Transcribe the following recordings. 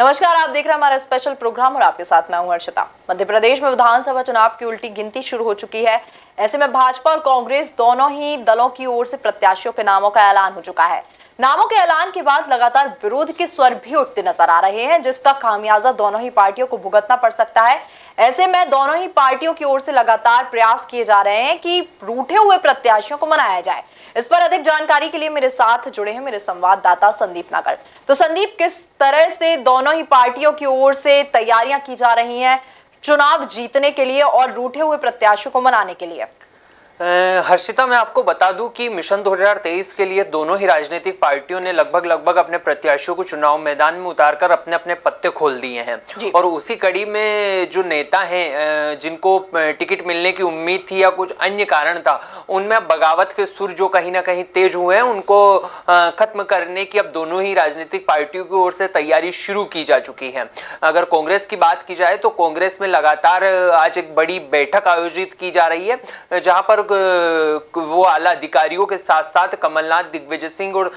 नमस्कार, आप देख रहे हैं हमारा स्पेशल प्रोग्राम और आपके साथ मैं हूं हर्षिता। मध्य प्रदेश में विधानसभा चुनाव की उल्टी गिनती शुरू हो चुकी है। ऐसे में भाजपा और कांग्रेस दोनों ही दलों की ओर से प्रत्याशियों के नामों का ऐलान हो चुका है। नामों के ऐलान के बाद लगातार विरोध के स्वर भी उठते नजर आ रहे हैं, जिसका खामियाजा दोनों ही पार्टियों को भुगतना पड़ सकता है। ऐसे में दोनों ही पार्टियों की ओर से लगातार प्रयास किए जा रहे हैं कि रूठे हुए प्रत्याशियों को मनाया जाए। इस पर अधिक जानकारी के लिए मेरे साथ जुड़े हैं मेरे संवाददाता संदीप नागर। तो संदीप, किस तरह से दोनों ही पार्टियों की ओर से तैयारियां की जा रही हैं चुनाव जीतने के लिए और रूठे हुए प्रत्याशियों को मनाने के लिए? हर्षिता, मैं आपको बता दूं कि मिशन 2023 के लिए दोनों ही राजनीतिक पार्टियों ने लगभग अपने प्रत्याशियों को चुनाव मैदान में उतारकर अपने अपने पत्ते खोल दिए हैं। और उसी कड़ी में जो नेता हैं जिनको टिकट मिलने की उम्मीद थी या कुछ अन्य कारण था, उनमें बगावत के सुर जो कहीं ना कहीं तेज हुए हैं, उनको खत्म करने की अब दोनों ही राजनीतिक पार्टियों की ओर से तैयारी शुरू की जा चुकी है। अगर कांग्रेस की बात की जाए तो कांग्रेस में लगातार आज एक बड़ी बैठक आयोजित की जा रही है, जहां पर वो आला अधिकारियों के साथ साथ कमलनाथ, दिग्विजय सिंह और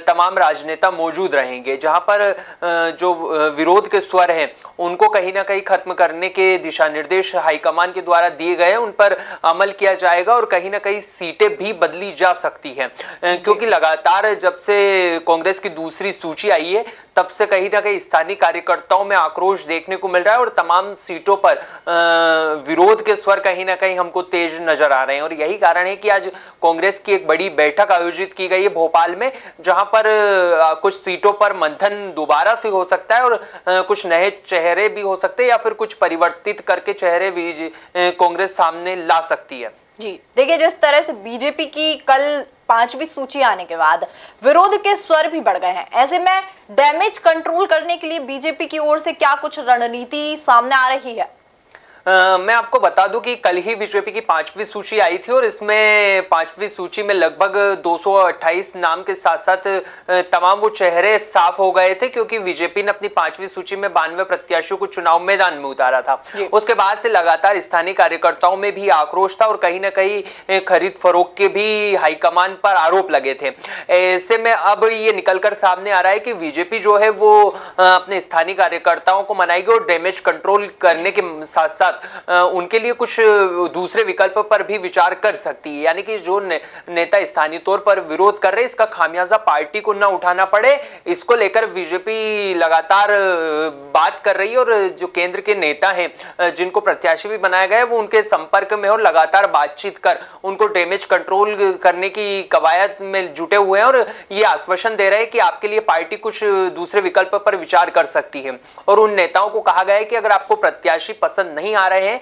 तमाम राजनेता मौजूद रहेंगे, जहां पर जो विरोध के स्वर हैं उनको कहीं ना कहीं खत्म करने के दिशा निर्देश हाईकमान के द्वारा दिए गए, उन पर अमल किया जाएगा और कहीं ना कहीं सीटें भी बदली जा सकती हैं। क्योंकि लगातार जब से कांग्रेस की दूसरी सूची आई है तब से कहीं ना कहीं स्थानीय कार्यकर्ताओं में आक्रोश देखने को मिल रहा है और तमाम सीटों पर विरोध के स्वर कहीं ना कहीं हमको तेज नजर आ रहे हैं। और यही कारण है कि आज कांग्रेस की एक बड़ी बैठक आयोजित की गई है भोपाल में, जहां पर कुछ सीटों पर मंथन दोबारा से हो सकता है और कुछ नए चेहरे भी हो सकते हैं या फिर कुछ परिवर्तित करके चेहरे भी कांग्रेस सामने ला सकती है। जी देखिए, जिस तरह से बीजेपी की कल 5वीं सूची आने के बाद विरोध के स्वर भी बढ़ गए हैं, ऐसे में डैमेज कंट्रोल करने के लिए बीजेपी की ओर से क्या कुछ रणनीति सामने आ रही है? मैं आपको बता दूं कि कल ही बीजेपी की 5वीं सूची आई थी और इसमें 5वीं सूची में लगभग 228 नाम के साथ साथ तमाम वो चेहरे साफ हो गए थे, क्योंकि बीजेपी ने अपनी 5वीं सूची में 92 प्रत्याशियों को चुनाव मैदान में उतारा था। उसके बाद से लगातार स्थानीय कार्यकर्ताओं में भी आक्रोश था और कहीं ना कहीं खरीद फरोख्त के भी हाईकमान पर आरोप लगे थे। ऐसे में अब ये निकलकर सामने आ रहा है कि बीजेपी जो है वो अपने स्थानीय कार्यकर्ताओं को मनाएगी और डैमेज कंट्रोल करने के साथ साथ उनके लिए कुछ दूसरे विकल्प पर भी विचार कर सकती है। यानी कि जो नेता स्थानीय तौर पर विरोध कर रहे हैं, इसका खामियाजा पार्टी को ना उठाना पड़े, इसको लेकर बीजेपी लगातार बात कर रही है। और जो केंद्र के नेता हैं जिनको प्रत्याशी भी बनाया गया है, वो उनके संपर्क में और लगातार बातचीत कर उनको डैमेज कंट्रोल करने की कवायद में जुटे हुए हैं और ये आश्वासन दे रहे हैं कि आपके लिए पार्टी कुछ दूसरे विकल्प पर विचार कर सकती है। और उन नेताओं को कहा गया है कि अगर आपको प्रत्याशी पसंद नहीं आ रहे हैं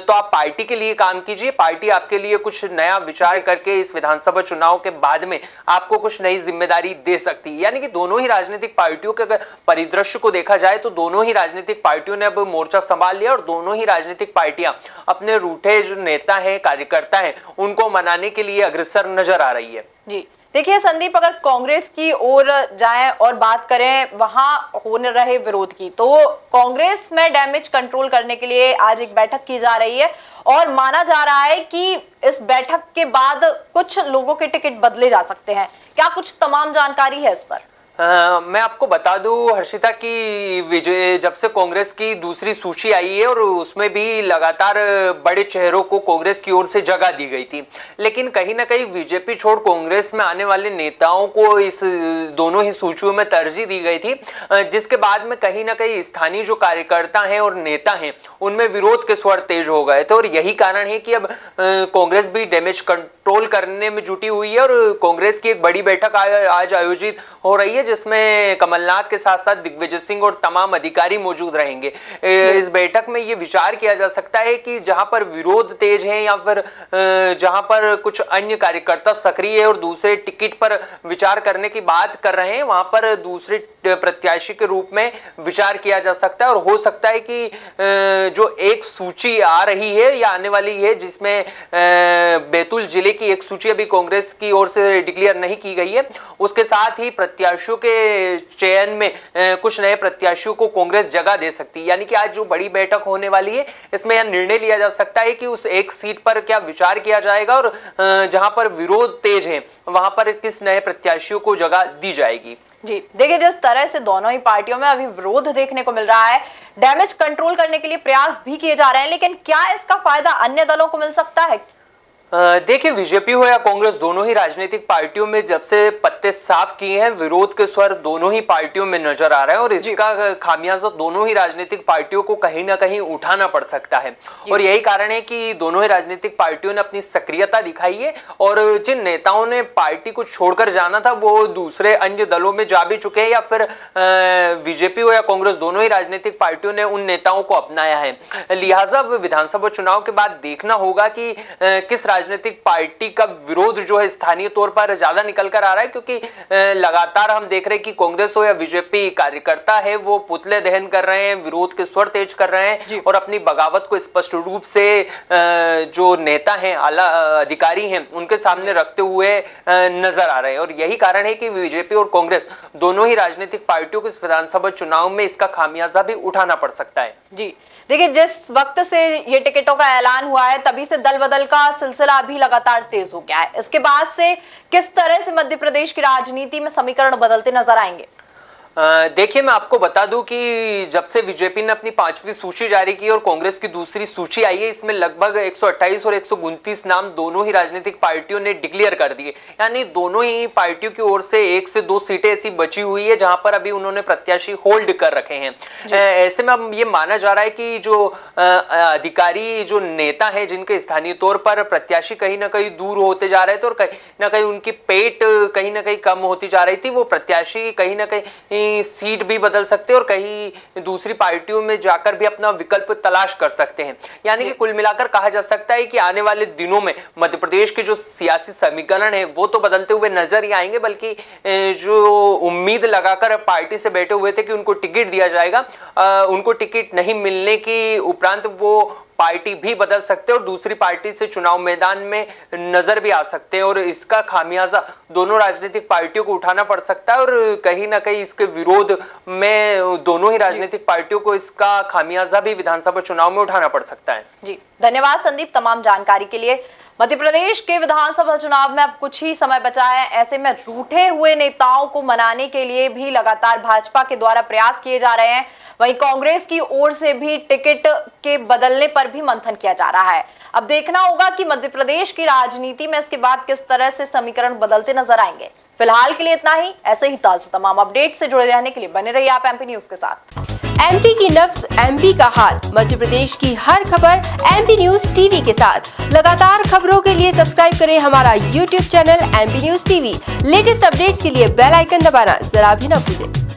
तो आप पार्टी के लिए काम कीजिए, पार्टी आपके लिए कुछ नया विचार करके इस विधानसभा चुनाव के बाद में आपको कुछ नई जिम्मेदारी दे सकती है। यानी कि दोनों ही राजनीतिक पार्टियों के अगर परिदृश्य को देखा जाए तो दोनों ही राजनीतिक पार्टियों ने अब मोर्चा संभाल लिया और दोनों ही राजनीतिक पार्टियां अपने रूठे जो नेता हैं, कार्यकर्ता हैं, उनको मनाने के लिए अग्रसर नजर आ रही है। जी देखिए संदीप, अगर कांग्रेस की ओर जाएं और बात करें वहां होने रहे विरोध की, तो कांग्रेस में डैमेज कंट्रोल करने के लिए आज एक बैठक की जा रही है और माना जा रहा है कि इस बैठक के बाद कुछ लोगों के टिकट बदले जा सकते हैं। क्या कुछ तमाम जानकारी है इस पर? मैं आपको बता दूं हर्षिता कि जब से कांग्रेस की दूसरी सूची आई है और उसमें भी लगातार बड़े चेहरों को कांग्रेस की ओर से जगह दी गई थी, लेकिन कहीं ना कहीं बीजेपी छोड़ कांग्रेस में आने वाले नेताओं को इस दोनों ही सूचियों में तरजीह दी गई थी, जिसके बाद में कहीं ना कहीं स्थानीय जो कार्यकर्ता हैं और नेता हैं उनमें विरोध के स्वर तेज हो गए थे। और यही कारण है कि अब कांग्रेस भी डैमेज कंट्रोल करने में जुटी हुई है और कांग्रेस की एक बड़ी बैठक आज आयोजित हो रही है, जिसमें कमलनाथ के साथ साथ दिग्विजय सिंह और तमाम अधिकारी मौजूद रहेंगे। इस बैठक में यह विचार किया जा सकता है कि जहां पर विरोध तेज है या फिर जहां पर कुछ अन्य कार्यकर्ता सक्रिय है और दूसरे टिकट पर विचार करने की बात कर रहे हैं, वहां पर दूसरे प्रत्याशी के रूप में विचार किया जा सकता है। और हो सकता है कि जो एक सूची आ रही है या आने वाली है, जिसमें बैतूल जिले की एक सूची अभी कांग्रेस की ओर से डिक्लेयर नहीं की गई है, उसके साथ ही प्रत्याशियों के चयन में कुछ नए प्रत्याशियों को कांग्रेस जगह दे सकती है। यानी कि आज जो बड़ी बैठक होने वाली है, इसमें यह निर्णय लिया जा सकता है कि उस एक सीट पर क्या विचार किया जाएगा और जहां पर विरोध तेज है वहां पर किस नए प्रत्याशियों को जगह दी जाएगी। जी देखिए, जिस तरह से दोनों ही पार्टियों में अभी विरोध देखने को मिल रहा है, डैमेज कंट्रोल करने के लिए प्रयास भी किए जा रहे हैं, लेकिन क्या इसका फायदा अन्य दलों को मिल सकता है? देखिए, बीजेपी हो या कांग्रेस, दोनों ही राजनीतिक पार्टियों में जब से पत्ते साफ किए हैं, विरोध के स्वर दोनों ही पार्टियों में नजर आ रहा है और इसका खामियाजा दोनों ही राजनीतिक पार्टियों को कहीं ना कहीं उठाना पड़ सकता है। और यही कारण है कि दोनों ही राजनीतिक पार्टियों ने अपनी सक्रियता दिखाई है और जिन नेताओं ने पार्टी को छोड़कर जाना था वो दूसरे अन्य दलों में जा भी चुके हैं या फिर बीजेपी हो या कांग्रेस, दोनों ही राजनीतिक पार्टियों ने उन नेताओं को अपनाया है। लिहाजा विधानसभा चुनाव के बाद देखना होगा कि किस राजनीतिक पार्टी का विरोध जो है स्थानीय तौर पर ज्यादा निकल कर आ रहा है, क्योंकि लगातार हम देख रहे हैं कि कांग्रेस हो या बीजेपी कार्यकर्ता है वो पुतले दहन कर रहे हैं, विरोध के स्वर तेज कर रहे हैं और अपनी बगावत को स्पष्ट रूप से जो नेता हैं, आला अधिकारी हैं, उनके सामने रखते हुए नजर आ रहे हैं। और यही कारण है कि बीजेपी और कांग्रेस दोनों ही राजनीतिक पार्टियों को इस विधानसभा चुनाव में इसका खामियाजा भी उठाना पड़ सकता है। जी देखिए, जिस वक्त से ये टिकटों का ऐलान हुआ है तभी से दल बदल का सिलसिला भी लगातार तेज हो गया है। इसके बाद से किस तरह से मध्य प्रदेश की राजनीति में समीकरण बदलते नजर आएंगे? देखिए, मैं आपको बता दूं कि जब से बीजेपी ने अपनी 5वीं सूची जारी की और कांग्रेस की दूसरी सूची आई है, इसमें लगभग 128 और 129 नाम दोनों ही राजनीतिक पार्टियों ने डिक्लेयर कर दिए। यानी दोनों ही पार्टियों की ओर से 1 से 2 सीटें ऐसी बची हुई है जहां पर अभी उन्होंने प्रत्याशी होल्ड कर रखे हैं। ऐसे में अब ये माना जा रहा है कि जो अधिकारी, जो नेता है, जिनके स्थानीय तौर पर प्रत्याशी कहीं ना कहीं दूर होते जा रहे थे और कहीं ना कहीं उनकी पेट कहीं ना कहीं कम होती जा रही थी, वो प्रत्याशी कहीं ना कहीं सीट भी बदल सकते हैं और कहीं दूसरी पार्टियों में जाकर भी अपना विकल्प तलाश कर सकते हैं। यानी कि कुल मिलाकर कहा जा सकता है कि आने वाले दिनों में मध्य प्रदेश के जो सियासी समीकरण है वो तो बदलते हुए नजर ही आएंगे, बल्कि जो उम्मीद लगाकर पार्टी से बैठे हुए थे कि उनको टिकट दिया जाएगा, उनको टिकट नहीं मिलने की उपरांत वो पार्टी भी बदल सकते हैं और दूसरी पार्टी से चुनाव मैदान में नजर भी आ सकते हैं और इसका खामियाजा दोनों राजनीतिक पार्टियों को उठाना पड़ सकता है और कहीं ना कहीं इसके विरोध में दोनों ही राजनीतिक पार्टियों को इसका खामियाजा भी विधानसभा चुनाव में उठाना पड़ सकता है। जी धन्यवाद संदीप, तमाम जानकारी के लिए। मध्य प्रदेश के विधानसभा चुनाव में अब कुछ ही समय बचा है, ऐसे में रूठे हुए नेताओं को मनाने के लिए भी लगातार भाजपा के द्वारा प्रयास किए जा रहे हैं। वहीं कांग्रेस की ओर से भी टिकट के बदलने पर भी मंथन किया जा रहा है। अब देखना होगा कि मध्य प्रदेश की राजनीति में इसके बाद किस तरह से समीकरण बदलते नजर आएंगे। फिलहाल के लिए इतना ही। ऐसे ही ताजा तमाम अपडेट से जुड़े रहने के लिए बने रहिए आप एमपी न्यूज के साथ। एमपी की नब्ज, एमपी का हाल, मध्य प्रदेश की हर खबर एमपी न्यूज टीवी के साथ। लगातार खबरों के लिए सब्सक्राइब करें हमारा YouTube channel MP news TV. Latest updates के लिए बेल आइकन दबाना जरा भी न भूलें।